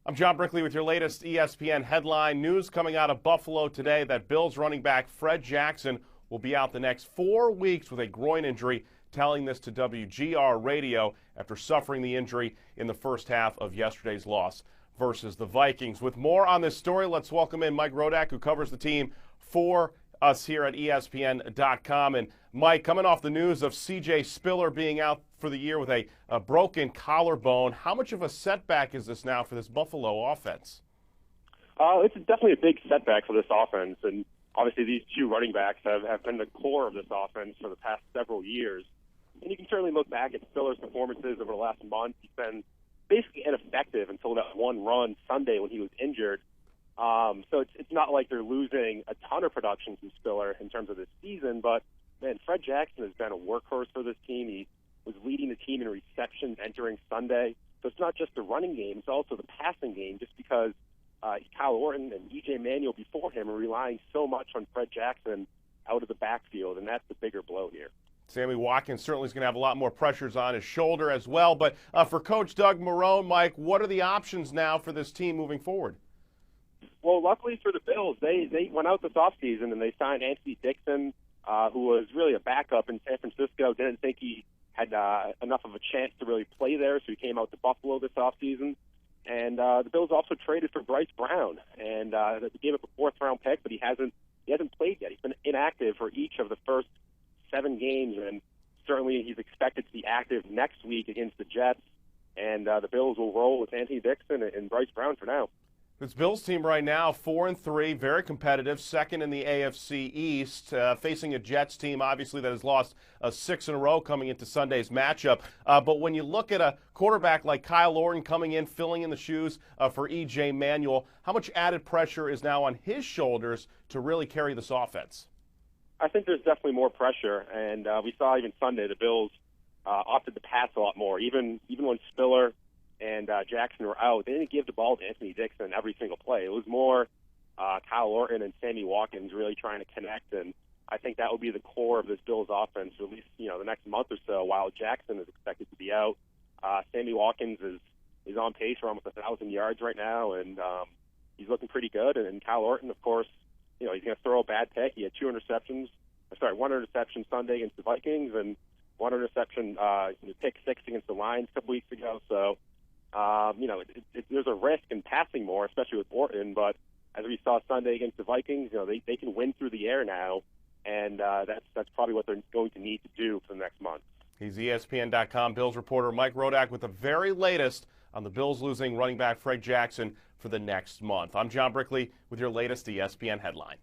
I'm John Brickley with your latest ESPN headline news coming out of Buffalo today that Bills running back Fred Jackson will be out the next 4 weeks with a groin injury, telling this to WGR Radio after suffering the injury in the first half of yesterday's loss versus the Vikings. With more on this story, let's welcome in Mike Rodak, who covers the team for us here at ESPN.com. And Mike, coming off the news of C.J. Spiller being out for the year with a broken collarbone, how much of a setback is this now for this Buffalo offense? It's definitely a big setback for this offense, and obviously these two running backs have been the core of this offense for the past several years. And you can certainly look back at Spiller's performances over the last month. He's been basically ineffective until that one run Sunday when he was injured. So it's not like they're losing a ton of production from Spiller in terms of this season, but, man, Fred Jackson has been a workhorse for this team. He was leading the team in receptions entering Sunday. So it's not just the running game, it's also the passing game, just because Kyle Orton and E.J. Manuel before him are relying so much on Fred Jackson out of the backfield, and that's the bigger blow here. Sammy Watkins certainly is going to have a lot more pressures on his shoulder as well. But for Coach Doug Marrone, Mike, what are the options now for this team moving forward? Well, luckily for the Bills, they went out this offseason and they signed Anthony Dixon, who was really a backup in San Francisco. Didn't think he had enough of a chance to really play there, so he came out to Buffalo this offseason. And the Bills also traded for Bryce Brown, and they gave up a fourth-round pick, but he hasn't played yet. He's been inactive for each of the first 7 games, and certainly he's expected to be active next week against the Jets. And the Bills will roll with Anthony Dixon and Bryce Brown for now. This Bills team right now, 4-3, very competitive, second in the AFC East, facing a Jets team, obviously, that has lost 6 in a row coming into Sunday's matchup. But when you look at a quarterback like Kyle Orton coming in, filling in the shoes for E.J. Manuel, how much added pressure is now on his shoulders to really carry this offense? I think there's definitely more pressure, and we saw even Sunday the Bills opted to pass a lot more. Even when Spiller and Jackson were out, they didn't give the ball to Anthony Dixon every single play. It was more Kyle Orton and Sammy Watkins really trying to connect, and I think that will be the core of this Bills offense for at least the next month or so while Jackson is expected to be out. Sammy Watkins is on pace for almost 1,000 yards right now, and he's looking pretty good. And Kyle Orton, of course, he's going to throw a bad pick. He had 1 interception Sunday against the Vikings and 1 interception pick 6 against the Lions a couple weeks ago. So, there's a risk in passing more, especially with Orton. But as we saw Sunday against the Vikings, they can win through the air now, and that's probably what they're going to need to do for the next month. He's ESPN.com Bills reporter Mike Rodak with the very latest on the Bills losing running back Fred Jackson for the next month. I'm John Brickley with your latest ESPN headline.